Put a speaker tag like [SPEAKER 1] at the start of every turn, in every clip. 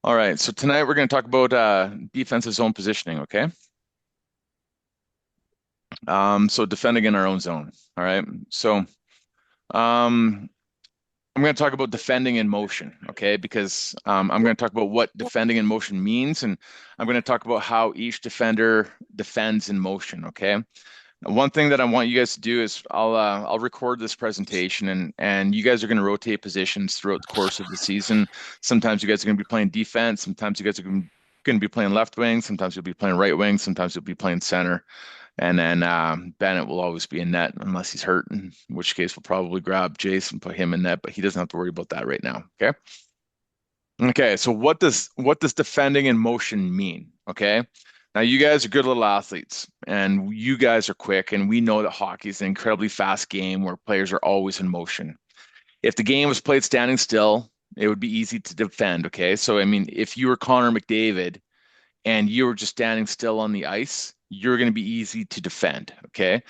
[SPEAKER 1] All right, so tonight we're going to talk about defensive zone positioning, okay? So defending in our own zone. All right. So I'm going to talk about defending in motion, okay? Because I'm going to talk about what defending in motion means, and I'm going to talk about how each defender defends in motion, okay? One thing that I want you guys to do is I'll record this presentation and you guys are going to rotate positions throughout the course of the season. Sometimes you guys are going to be playing defense, sometimes you guys are going to be playing left wing, sometimes you'll be playing right wing, sometimes you'll be playing center. And then Bennett will always be in net unless he's hurt, in which case we'll probably grab Jason and put him in net, but he doesn't have to worry about that right now. Okay. Okay, so what does defending in motion mean? Okay. Now you guys are good little athletes and you guys are quick, and we know that hockey is an incredibly fast game where players are always in motion. If the game was played standing still, it would be easy to defend. Okay. So I mean, if you were Connor McDavid and you were just standing still on the ice, you're going to be easy to defend. Okay.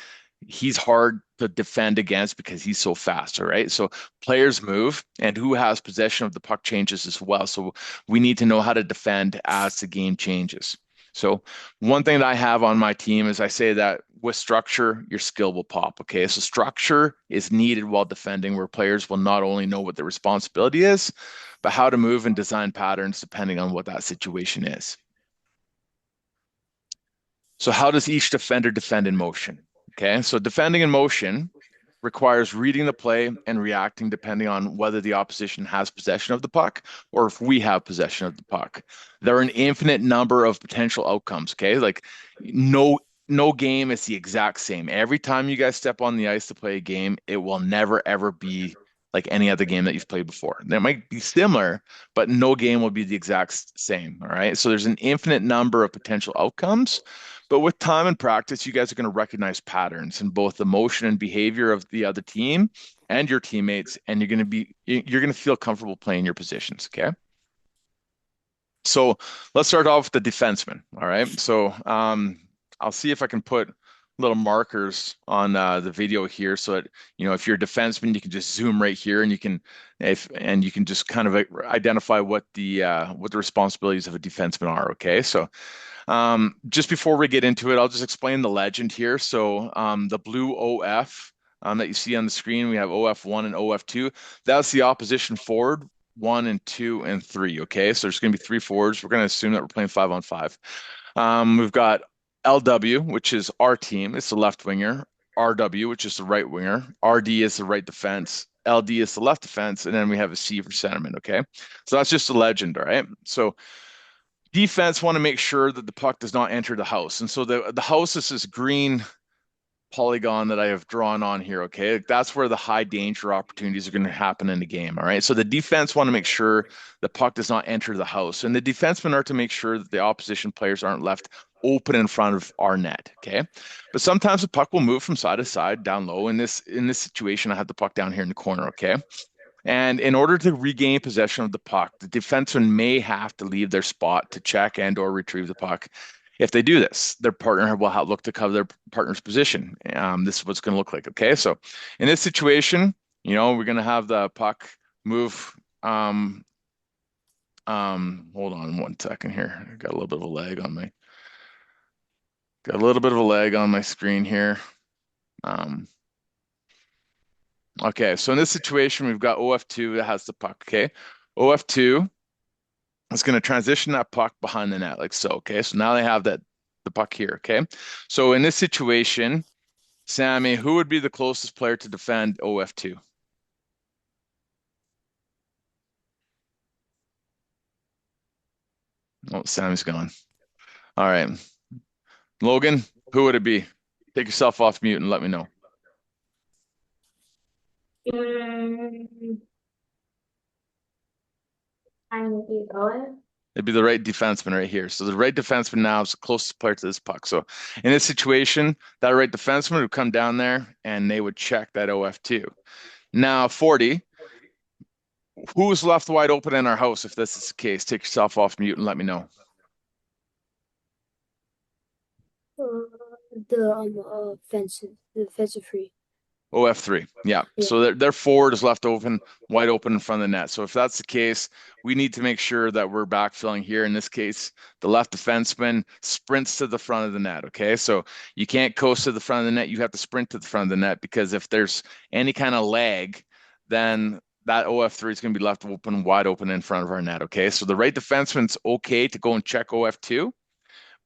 [SPEAKER 1] He's hard to defend against because he's so fast. All right. So players move and who has possession of the puck changes as well. So we need to know how to defend as the game changes. So one thing that I have on my team is I say that with structure, your skill will pop. Okay. So structure is needed while defending, where players will not only know what their responsibility is, but how to move and design patterns depending on what that situation is. So how does each defender defend in motion? Okay, so defending in motion requires reading the play and reacting depending on whether the opposition has possession of the puck or if we have possession of the puck. There are an infinite number of potential outcomes, okay? Like no game is the exact same. Every time you guys step on the ice to play a game, it will never ever be like any other game that you've played before. They might be similar, but no game will be the exact same, all right? So there's an infinite number of potential outcomes. But with time and practice, you guys are going to recognize patterns in both the motion and behavior of the other team and your teammates, and you're going to feel comfortable playing your positions. Okay. So let's start off with the defenseman. All right. So I'll see if I can put little markers on the video here so that if you're a defenseman, you can just zoom right here and you can just kind of identify what the responsibilities of a defenseman are. Okay. So just before we get into it, I'll just explain the legend here. So the blue OF that you see on the screen, we have OF1 and OF2. That's the opposition forward, one and two and three. Okay, so there's going to be three forwards. We're going to assume that we're playing 5-on-5. We've got LW, which is our team. It's the left winger. RW, which is the right winger. RD is the right defense. LD is the left defense, and then we have a C for centerman. Okay, so that's just a legend. All right, so defense want to make sure that the puck does not enter the house. And so the house is this green polygon that I have drawn on here. Okay. That's where the high danger opportunities are going to happen in the game. All right. So the defense want to make sure the puck does not enter the house. And the defensemen are to make sure that the opposition players aren't left open in front of our net. Okay. But sometimes the puck will move from side to side down low. In this situation, I had the puck down here in the corner. Okay. And in order to regain possession of the puck, the defenseman may have to leave their spot to check and or retrieve the puck. If they do this, their partner will look to cover their partner's position. This is what's going to look like. Okay, so in this situation, we're going to have the puck move. Hold on one second here. I got a little bit of a lag on my screen here. Um, okay, so in this situation, we've got OF2 that has the puck. Okay, OF2 is going to transition that puck behind the net like so. Okay, so now they have the puck here. Okay, so in this situation, Sammy, who would be the closest player to defend OF2? Oh, Sammy's gone. All right, Logan, who would it be? Take yourself off mute and let me know.
[SPEAKER 2] Mm, I'm with you going.
[SPEAKER 1] It'd be the right defenseman right here. So the right defenseman now is the closest player to this puck. So in this situation, that right defenseman would come down there and they would check that OF2. Now, 40, who's left wide open in our house if this is the case? Take yourself off mute and let me know.
[SPEAKER 2] The offensive, the defensive free.
[SPEAKER 1] OF3. Yeah. So their forward is left open, wide open in front of the net. So if that's the case, we need to make sure that we're backfilling here. In this case, the left defenseman sprints to the front of the net. Okay. So you can't coast to the front of the net. You have to sprint to the front of the net, because if there's any kind of lag, then that OF3 is going to be left open, wide open in front of our net. Okay. So the right defenseman's okay to go and check OF2,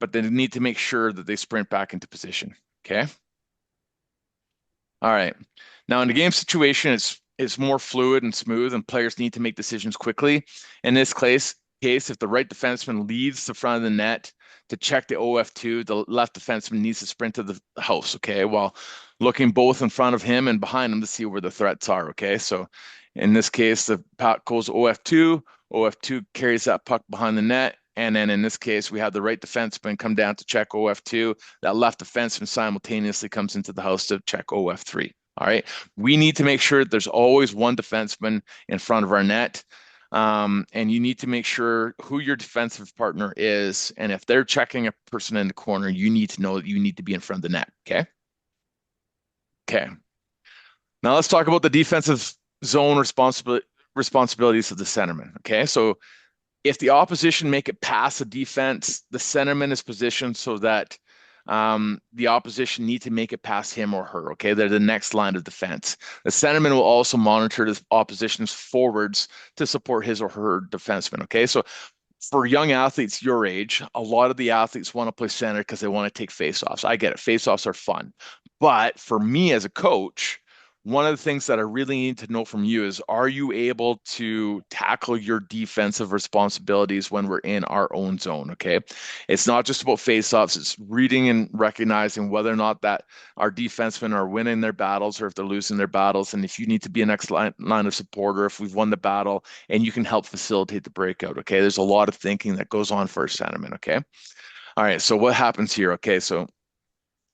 [SPEAKER 1] but they need to make sure that they sprint back into position. Okay. All right. Now in the game situation, it's more fluid and smooth, and players need to make decisions quickly. In this case, if the right defenseman leaves the front of the net to check the OF2, the left defenseman needs to sprint to the house, okay, while looking both in front of him and behind him to see where the threats are, okay? So in this case, the puck goes OF2, OF2 carries that puck behind the net, and then in this case, we have the right defenseman come down to check OF2. That left defenseman simultaneously comes into the house to check OF3. All right. We need to make sure that there's always one defenseman in front of our net. And you need to make sure who your defensive partner is. And if they're checking a person in the corner, you need to know that you need to be in front of the net. Okay. Okay. Now let's talk about the defensive zone responsibilities of the centerman. Okay. So if the opposition make it past the defense, the centerman is positioned so that the opposition need to make it past him or her. Okay, they're the next line of defense. The centerman will also monitor the opposition's forwards to support his or her defenseman. Okay, so for young athletes your age, a lot of the athletes want to play center because they want to take faceoffs. I get it, faceoffs are fun, but for me as a coach, one of the things that I really need to know from you is, are you able to tackle your defensive responsibilities when we're in our own zone? Okay. It's not just about faceoffs, it's reading and recognizing whether or not that our defensemen are winning their battles or if they're losing their battles. And if you need to be a next line of support, or if we've won the battle and you can help facilitate the breakout. Okay. There's a lot of thinking that goes on for a centerman. Okay. All right. So what happens here? Okay. So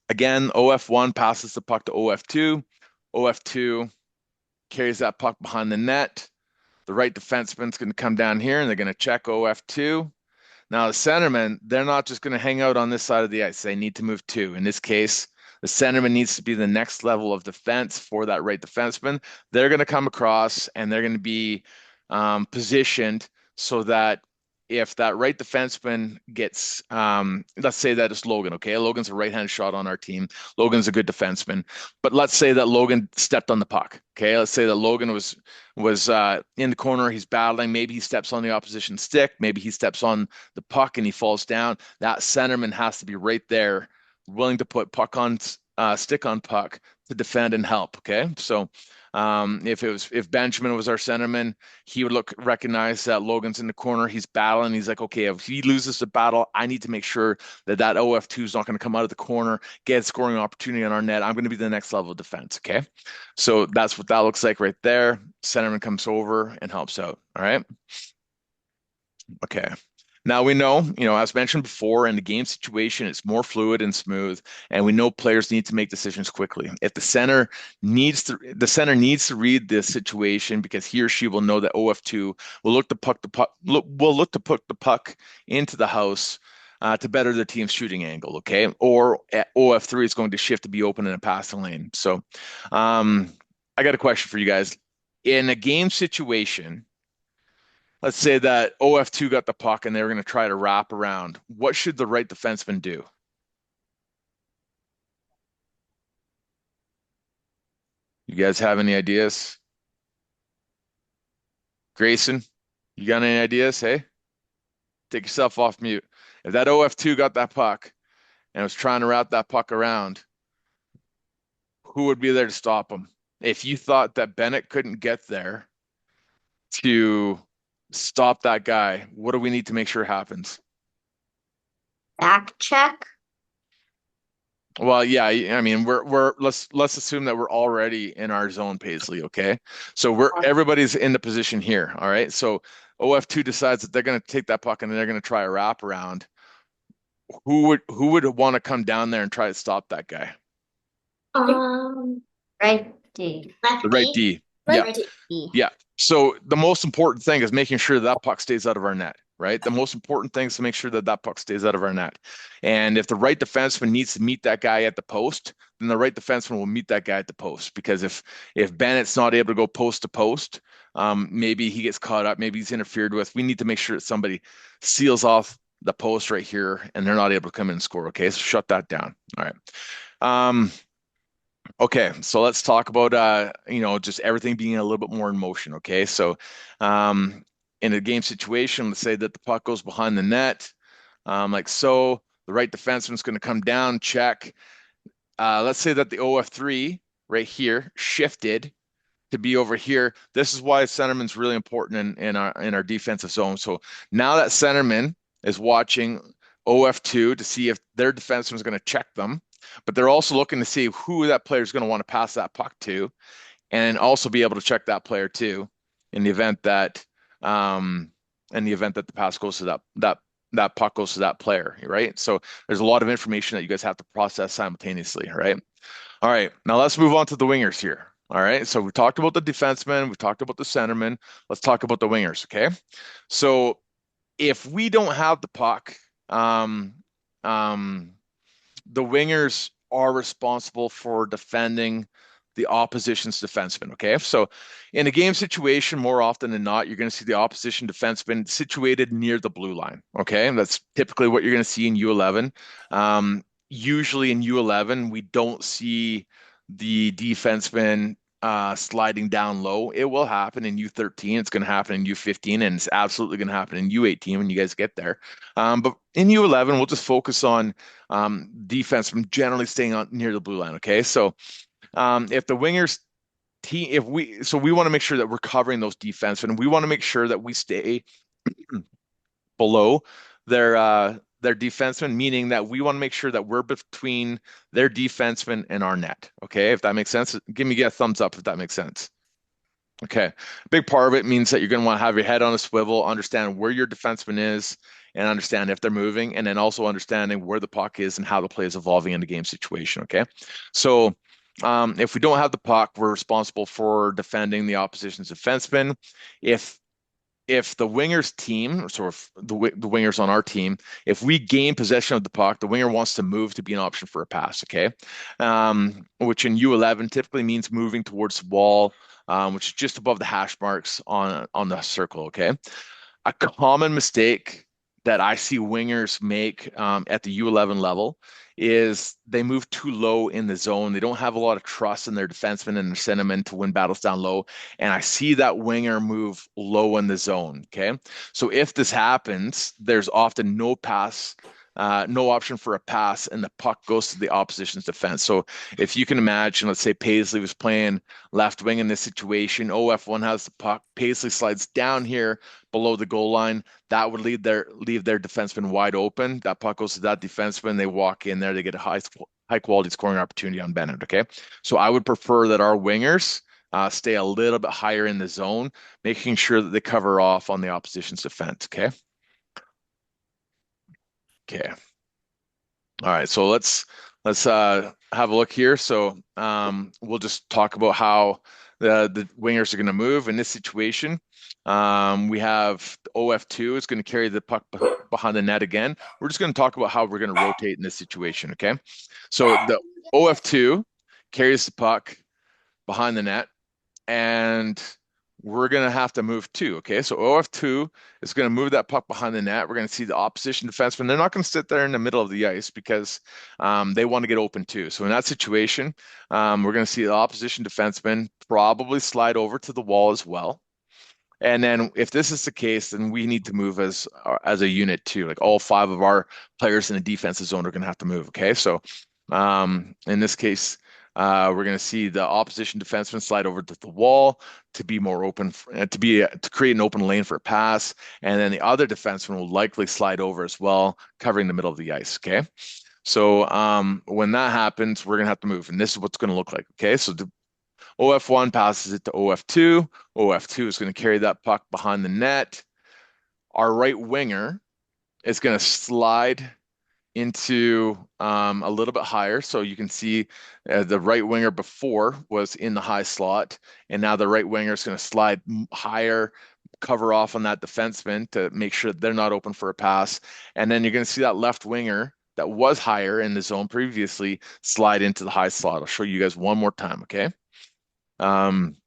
[SPEAKER 1] again, OF1 passes the puck to OF2. OF2 carries that puck behind the net. The right defenseman's going to come down here and they're going to check OF2. Now, the centermen, they're not just going to hang out on this side of the ice. They need to move too. In this case, the centerman needs to be the next level of defense for that right defenseman. They're going to come across and they're going to be positioned so that if that right defenseman gets, let's say that it's Logan, okay? Logan's a right-handed shot on our team. Logan's a good defenseman. But let's say that Logan stepped on the puck, okay? Let's say that Logan was in the corner, he's battling. Maybe he steps on the opposition stick. Maybe he steps on the puck and he falls down. That centerman has to be right there, willing to put puck on stick on puck to defend and help, okay? So if Benjamin was our centerman, he would recognize that Logan's in the corner, he's battling. He's like, okay, if he loses the battle, I need to make sure that OF2 is not going to come out of the corner, get a scoring opportunity on our net. I'm going to be the next level of defense. Okay. So that's what that looks like right there. Centerman comes over and helps out. All right. Okay. Now we know, as mentioned before, in the game situation, it's more fluid and smooth, and we know players need to make decisions quickly. If the center needs to read the situation, because he or she will know that OF2 will look to put the puck into the house to better the team's shooting angle, okay? Or OF3 is going to shift to be open in a passing lane. So, I got a question for you guys. In a game situation, let's say that OF2 got the puck and they were going to try to wrap around. What should the right defenseman do? You guys have any ideas? Grayson, you got any ideas? Hey, take yourself off mute. If that OF2 got that puck and was trying to wrap that puck around, who would be there to stop him? If you thought that Bennett couldn't get there to stop that guy, what do we need to make sure happens?
[SPEAKER 2] Back check.
[SPEAKER 1] Well, yeah, I mean, let's assume that we're already in our zone, Paisley, okay? So everybody's in the position here, all right? So OF2 decides that they're going to take that puck and they're going to try a wrap around. Who would want to come down there and try to stop that guy?
[SPEAKER 2] Right D.
[SPEAKER 1] The right D. Yeah.
[SPEAKER 2] Right D.
[SPEAKER 1] Yeah. So the most important thing is making sure that puck stays out of our net, right? The most important thing is to make sure that puck stays out of our net. And if the right defenseman needs to meet that guy at the post, then the right defenseman will meet that guy at the post. Because if Bennett's not able to go post to post, maybe he gets caught up, maybe he's interfered with. We need to make sure that somebody seals off the post right here, and they're not able to come in and score. Okay, so shut that down. All right. Um, okay, so let's talk about just everything being a little bit more in motion. Okay, so um, in a game situation, let's say that the puck goes behind the net, like so. The right defenseman's going to come down, check. Let's say that the OF3 right here shifted to be over here. This is why centerman's really important in our defensive zone. So now that centerman is watching OF2 to see if their defenseman is going to check them, but they're also looking to see who that player is going to want to pass that puck to, and also be able to check that player too in the event that the pass goes to that puck goes to that player, right? So there's a lot of information that you guys have to process simultaneously, right? All right, now let's move on to the wingers here. All right, so we talked about the defensemen, we talked about the centermen. Let's talk about the wingers, okay? So if we don't have the puck, the wingers are responsible for defending the opposition's defenseman. Okay. So in a game situation, more often than not, you're going to see the opposition defenseman situated near the blue line. Okay. And that's typically what you're going to see in U11. Usually in U11, we don't see the defenseman sliding down low. It will happen in U13. It's going to happen in U15, and it's absolutely going to happen in U18 when you guys get there. But in U11, we'll just focus on defensemen generally staying on near the blue line. Okay, so if the wingers team, we want to make sure that we're covering those defensemen. We want to make sure that we stay below their defenseman, meaning that we want to make sure that we're between their defenseman and our net. Okay, if that makes sense, give me a thumbs up if that makes sense. Okay, big part of it means that you're going to want to have your head on a swivel, understand where your defenseman is, and understand if they're moving, and then also understanding where the puck is and how the play is evolving in the game situation. Okay, so if we don't have the puck, we're responsible for defending the opposition's defenseman. If the winger's team, so if the wingers on our team, if we gain possession of the puck, the winger wants to move to be an option for a pass, okay? Which in U11 typically means moving towards the wall, which is just above the hash marks on the circle, okay? A common mistake that I see wingers make at the U11 level is they move too low in the zone. They don't have a lot of trust in their defensemen and their centermen to win battles down low. And I see that winger move low in the zone. Okay. So if this happens, there's often no pass, no option for a pass, and the puck goes to the opposition's defense. So if you can imagine, let's say Paisley was playing left wing in this situation, OF1 has the puck, Paisley slides down here below the goal line. That would leave their defenseman wide open. That puck goes to that defenseman. They walk in there, they get a high quality scoring opportunity on Bennett. Okay. So I would prefer that our wingers stay a little bit higher in the zone, making sure that they cover off on the opposition's defense. Okay. Okay. All right. So let's have a look here. So we'll just talk about how the wingers are going to move in this situation. We have OF2 is going to carry the puck behind the net again. We're just going to talk about how we're going to rotate in this situation. Okay. So the OF2 carries the puck behind the net, and we're going to have to move too. Okay. So OF2 is going to move that puck behind the net. We're going to see the opposition defenseman. They're not going to sit there in the middle of the ice because they want to get open too. So in that situation, we're going to see the opposition defenseman probably slide over to the wall as well. And then if this is the case, then we need to move as a unit too. Like all 5 of our players in the defensive zone are going to have to move. Okay. So in this case, we're going to see the opposition defenseman slide over to the wall to be more open, to create an open lane for a pass, and then the other defenseman will likely slide over as well, covering the middle of the ice. Okay, so when that happens, we're going to have to move, and this is what's going to look like. Okay, so the OF1 passes it to OF2. OF2 is going to carry that puck behind the net. Our right winger is going to slide into a little bit higher. So you can see the right winger before was in the high slot, and now the right winger is going to slide higher, cover off on that defenseman to make sure that they're not open for a pass. And then you're going to see that left winger that was higher in the zone previously slide into the high slot. I'll show you guys one more time, okay? Um,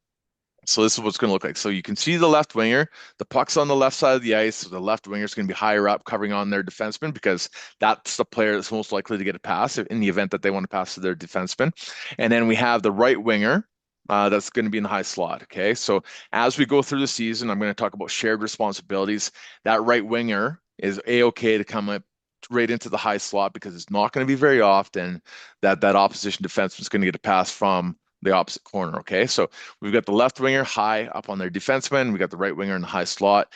[SPEAKER 1] so this is what it's going to look like. So you can see the left winger. The puck's on the left side of the ice. So the left winger is going to be higher up, covering on their defenseman because that's the player that's most likely to get a pass in the event that they want to pass to their defenseman. And then we have the right winger. That's going to be in the high slot. Okay. So as we go through the season, I'm going to talk about shared responsibilities. That right winger is A-OK to come up right into the high slot because it's not going to be very often that that opposition defenseman is going to get a pass from the opposite corner. Okay. So we've got the left winger high up on their defenseman. We got the right winger in the high slot.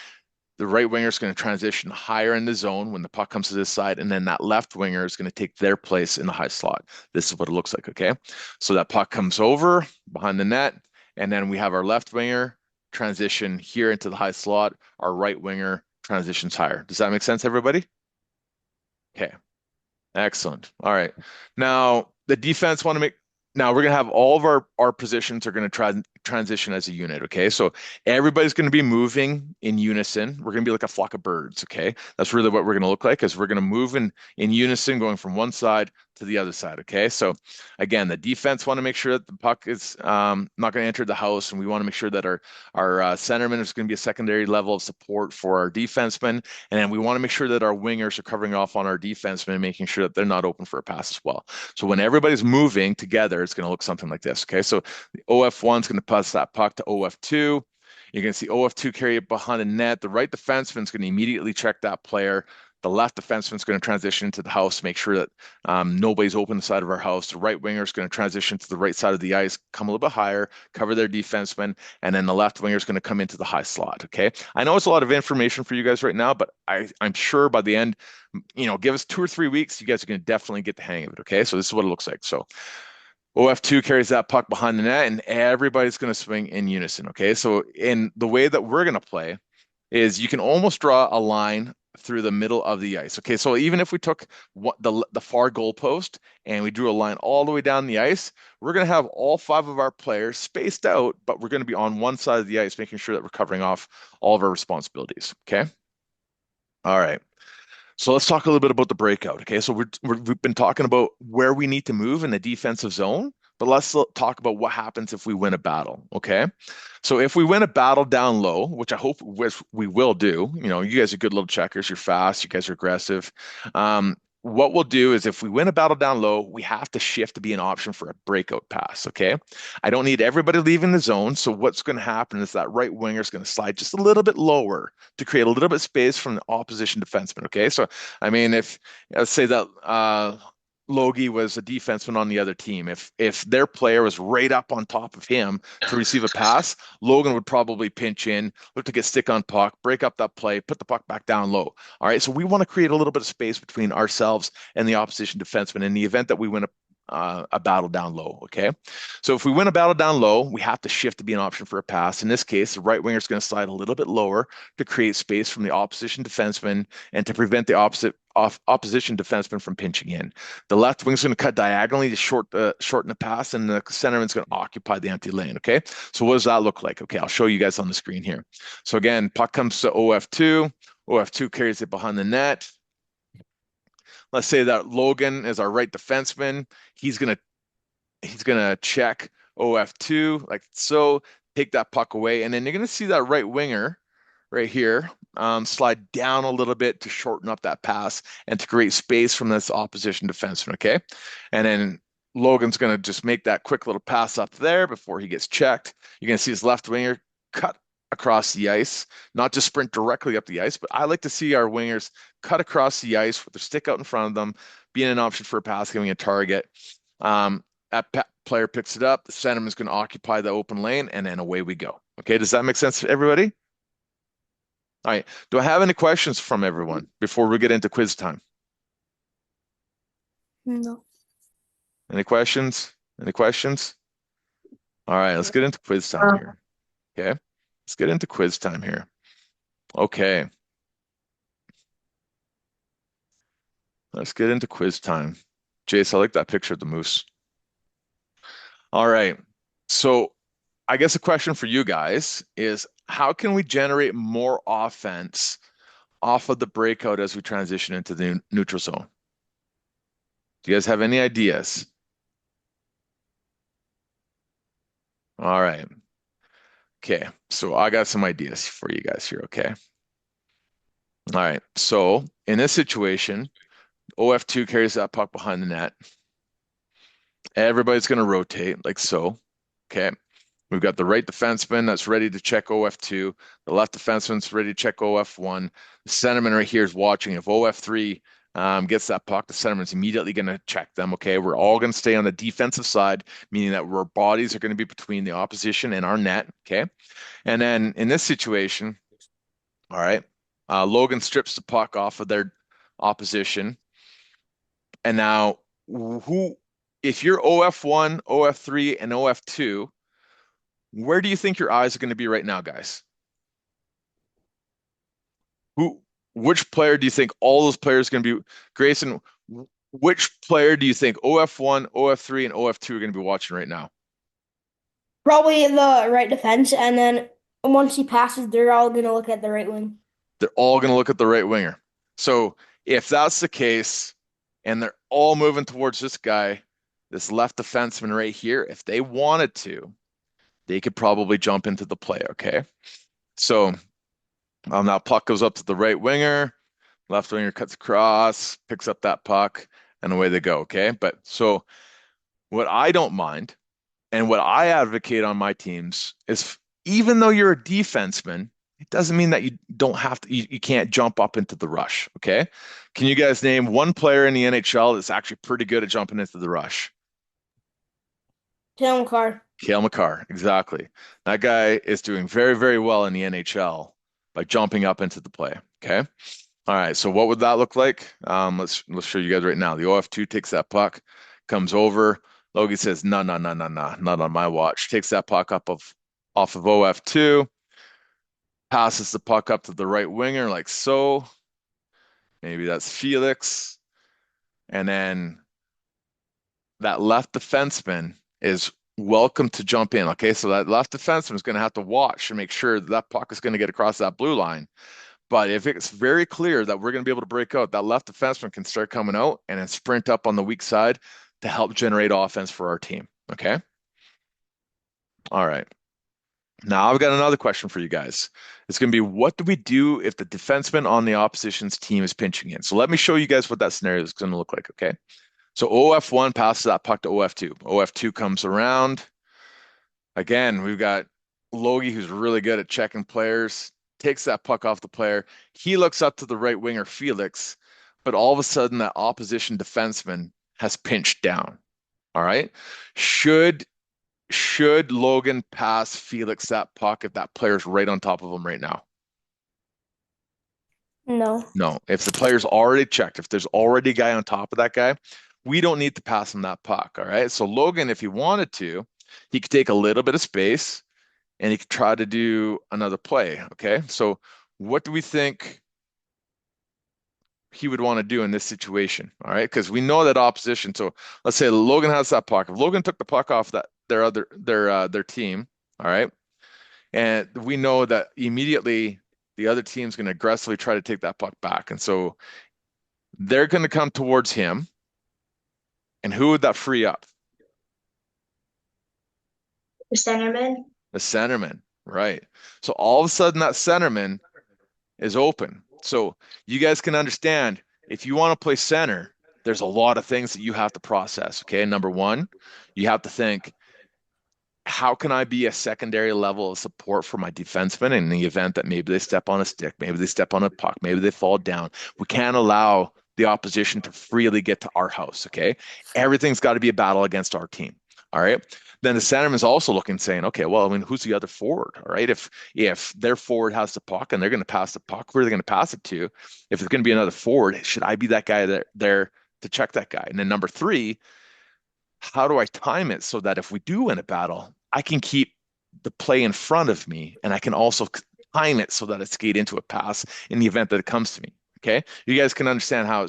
[SPEAKER 1] The right winger is going to transition higher in the zone when the puck comes to this side, and then that left winger is going to take their place in the high slot. This is what it looks like, okay? So that puck comes over behind the net, and then we have our left winger transition here into the high slot. Our right winger transitions higher. Does that make sense, everybody? Okay, excellent. All right. Now, the defense want to make now we're going to have all of our positions are going to transition as a unit, okay? So everybody's going to be moving in unison. We're going to be like a flock of birds, okay? That's really what we're going to look like, is we're going to move in unison, going from one side to the other side, okay? So again, the defense want to make sure that the puck is not going to enter the house, and we want to make sure that our centerman is going to be a secondary level of support for our defensemen, and then we want to make sure that our wingers are covering off on our defensemen, making sure that they're not open for a pass as well. So when everybody's moving together, it's going to look something like this, okay? So the OF1 is going to pass that puck to OF2. You're going to see OF2 carry it behind the net. The right defenseman is going to immediately check that player. The left defenseman is going to transition into the house, make sure that nobody's open the side of our house. The right winger is going to transition to the right side of the ice, come a little bit higher, cover their defenseman, and then the left winger is going to come into the high slot. Okay, I know it's a lot of information for you guys right now, but I'm sure by the end, give us 2 or 3 weeks, you guys are going to definitely get the hang of it. Okay, so this is what it looks like. So OF2 carries that puck behind the net, and everybody's going to swing in unison. Okay, so in the way that we're going to play is you can almost draw a line through the middle of the ice. Okay, so even if we took the far goalpost and we drew a line all the way down the ice, we're going to have all 5 of our players spaced out, but we're going to be on one side of the ice, making sure that we're covering off all of our responsibilities. Okay, all right. So let's talk a little bit about the breakout. Okay, so we've been talking about where we need to move in the defensive zone, but let's talk about what happens if we win a battle. Okay, so if we win a battle down low, which I hope we will do, you guys are good little checkers. You're fast. You guys are aggressive. What we'll do is if we win a battle down low, we have to shift to be an option for a breakout pass. Okay, I don't need everybody leaving the zone. So what's going to happen is that right winger is going to slide just a little bit lower to create a little bit of space from the opposition defenseman. Okay, so I mean, if let's say that Logie was a defenseman on the other team, if their player was right up on top of him to receive a pass, Logan would probably pinch in, look to get stick on puck, break up that play, put the puck back down low. All right, so we want to create a little bit of space between ourselves and the opposition defenseman in the event that we win a battle down low. Okay, so if we win a battle down low, we have to shift to be an option for a pass. In this case, the right winger is going to slide a little bit lower to create space from the opposition defenseman and to prevent the opposition defenseman from pinching in. The left wing is going to cut diagonally to shorten the pass, and the centerman is going to occupy the empty lane. Okay, so what does that look like? Okay, I'll show you guys on the screen here. So again, puck comes to OF2. OF2 carries it behind the net. Let's say that Logan is our right defenseman. He's gonna check OF2 like so, take that puck away, and then you're gonna see that right winger right here slide down a little bit to shorten up that pass and to create space from this opposition defenseman. Okay, and then Logan's gonna just make that quick little pass up there before he gets checked. You're gonna see his left winger cut across the ice, not just sprint directly up the ice, but I like to see our wingers cut across the ice with their stick out in front of them, being an option for a pass, giving a target. That player picks it up. The centerman is going to occupy the open lane, and then away we go. Okay, does that make sense to everybody? All right. Do I have any questions from everyone before we get into quiz time?
[SPEAKER 3] No.
[SPEAKER 1] Any questions? Any questions? All right, let's get into quiz time here. Okay, let's get into quiz time here. Okay. Let's get into quiz time. Jace, I like that picture of the moose. All right. So I guess a question for you guys is how can we generate more offense off of the breakout as we transition into the neutral zone? Do you guys have any ideas? All right. Okay. So I got some ideas for you guys here. Okay. All right. So in this situation, OF2 carries that puck behind the net. Everybody's going to rotate like so. Okay. We've got the right defenseman that's ready to check OF2. The left defenseman's ready to check OF1. The centerman right here is watching. If OF3 gets that puck, the centerman's immediately going to check them. Okay. We're all going to stay on the defensive side, meaning that our bodies are going to be between the opposition and our net. Okay. And then in this situation, all right, Logan strips the puck off of their opposition. And now, who, if you're OF1, OF3, and OF2, where do you think your eyes are going to be right now, guys? Who, which player do you think all those players are going to be? Grayson, which player do you think OF1, OF3, and OF2 are going to be watching right now?
[SPEAKER 3] Probably in the right defense, and then once he passes, they're all gonna look at the right wing.
[SPEAKER 1] They're all going to look at the right winger. So if that's the case, and they're all moving towards this guy, this left defenseman right here, if they wanted to, they could probably jump into the play. Okay. So that puck goes up to the right winger, left winger cuts across, picks up that puck, and away they go. Okay. But so what I don't mind and what I advocate on my teams is even though you're a defenseman, it doesn't mean that you don't have to, you can't jump up into the rush. Okay. Can you guys name one player in the NHL that's actually pretty good at jumping into the rush?
[SPEAKER 3] Tell him, car.
[SPEAKER 1] Cale Makar, exactly. That guy is doing very, very well in the NHL by jumping up into the play. Okay. All right. So what would that look like? Let's show you guys right now. The OF2 takes that puck, comes over. Logie says, no, no, no, no, no, not on my watch. Takes that puck up of off of OF2, passes the puck up to the right winger like so. Maybe that's Felix. And then that left defenseman is welcome to jump in. Okay, so that left defenseman is going to have to watch and make sure that, that puck is going to get across that blue line. But if it's very clear that we're going to be able to break out, that left defenseman can start coming out and then sprint up on the weak side to help generate offense for our team. Okay. All right. Now I've got another question for you guys. It's going to be, what do we do if the defenseman on the opposition's team is pinching in? So let me show you guys what that scenario is going to look like. Okay. So OF1 passes that puck to OF2. OF2 comes around. Again, we've got Logie, who's really good at checking players, takes that puck off the player. He looks up to the right winger, Felix, but all of a sudden that opposition defenseman has pinched down. All right. Should Logan pass Felix that puck if that player's right on top of him right now?
[SPEAKER 3] No.
[SPEAKER 1] No. If the player's already checked, if there's already a guy on top of that guy, we don't need to pass him that puck. All right. So Logan, if he wanted to, he could take a little bit of space and he could try to do another play. Okay. So what do we think he would want to do in this situation? All right. Because we know that opposition. So let's say Logan has that puck. If Logan took the puck off that their team, all right, and we know that immediately the other team's going to aggressively try to take that puck back. And so they're going to come towards him. And who would that free up?
[SPEAKER 2] The centerman.
[SPEAKER 1] The centerman, right? So all of a sudden that centerman is open. So you guys can understand if you want to play center, there's a lot of things that you have to process. Okay. Number one, you have to think, how can I be a secondary level of support for my defenseman in the event that maybe they step on a stick, maybe they step on a puck, maybe they fall down? We can't allow the opposition to freely get to our house. Okay. Everything's got to be a battle against our team. All right. Then the centerman is also looking, saying, okay, well, I mean, who's the other forward? All right. If their forward has the puck and they're going to pass the puck, where are they going to pass it to? If it's going to be another forward, should I be that guy there to check that guy? And then number three, how do I time it so that if we do win a battle, I can keep the play in front of me and I can also time it so that I skate into a pass in the event that it comes to me. Okay. You guys can understand how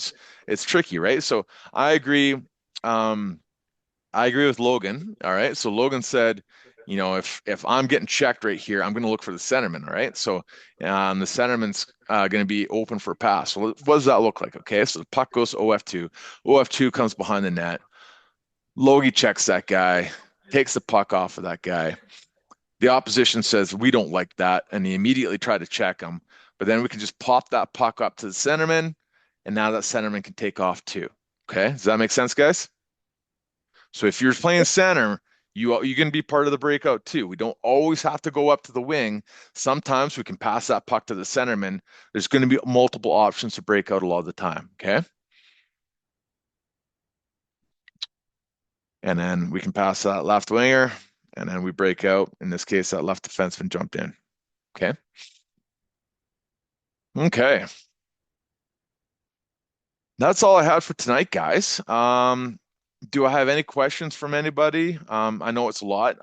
[SPEAKER 1] it's tricky, right? So I agree. I agree with Logan. All right. So Logan said, you know, if I'm getting checked right here, I'm going to look for the centerman, all right? So the centerman's going to be open for a pass. So what does that look like? Okay, so the puck goes to OF2. OF2 comes behind the net. Logie checks that guy, takes the puck off of that guy. The opposition says, we don't like that, and they immediately try to check him. But then we can just pop that puck up to the centerman, and now that centerman can take off too. Okay, does that make sense, guys? So if you're playing center, you can be part of the breakout too. We don't always have to go up to the wing. Sometimes we can pass that puck to the centerman. There's going to be multiple options to break out a lot of the time. Okay. And then we can pass that left winger, and then we break out. In this case, that left defenseman jumped in. Okay. Okay. That's all I had for tonight, guys. Do I have any questions from anybody? I know it's a lot.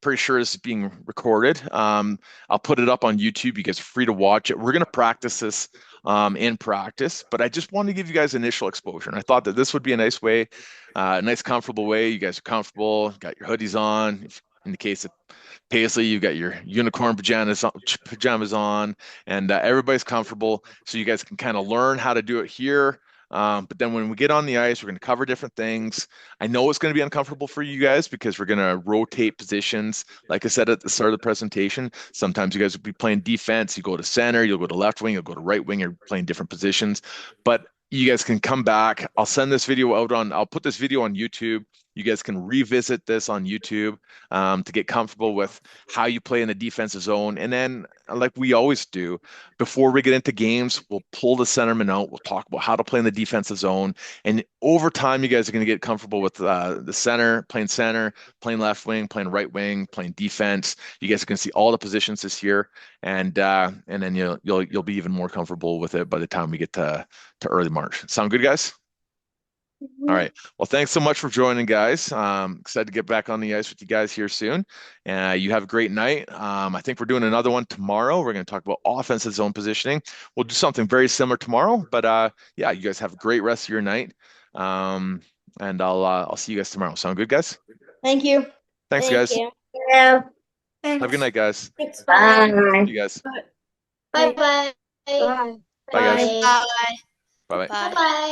[SPEAKER 1] Pretty sure this is being recorded. I'll put it up on YouTube. You guys are free to watch it. We're going to practice this in practice, but I just wanted to give you guys initial exposure. And I thought that this would be a nice way, a nice, comfortable way. You guys are comfortable, got your hoodies on. In the case of Paisley, you've got your unicorn pajamas on, and everybody's comfortable. So you guys can kind of learn how to do it here. But then when we get on the ice, we're going to cover different things. I know it's going to be uncomfortable for you guys because we're going to rotate positions. Like I said at the start of the presentation, sometimes you guys will be playing defense. You go to center, you'll go to left wing, you'll go to right wing, you're playing different positions. But you guys can come back. I'll send this video out I'll put this video on YouTube. You guys can revisit this on YouTube to get comfortable with how you play in the defensive zone. And then, like we always do, before we get into games, we'll pull the centerman out. We'll talk about how to play in the defensive zone. And over time, you guys are going to get comfortable with the center, playing left wing, playing right wing, playing defense. You guys are going to see all the positions this year, and then you'll be even more comfortable with it by the time we get to early March. Sound good, guys? All right. Well, thanks so much for joining, guys. Excited to get back on the ice with you guys here soon. You have a great night. I think we're doing another one tomorrow. We're going to talk about offensive zone positioning. We'll do something very similar tomorrow, but yeah, you guys have a great rest of your night. And I'll see you guys tomorrow. Sound good, guys?
[SPEAKER 3] Thank you.
[SPEAKER 1] Thanks,
[SPEAKER 2] Thank
[SPEAKER 1] guys.
[SPEAKER 2] you. Yeah.
[SPEAKER 1] Have a good night, guys.
[SPEAKER 3] Thanks.
[SPEAKER 2] Bye.
[SPEAKER 1] See you guys.
[SPEAKER 2] Bye. Bye.
[SPEAKER 3] Bye.
[SPEAKER 1] Bye, guys.
[SPEAKER 2] Bye.
[SPEAKER 1] Bye.
[SPEAKER 2] Bye. Bye.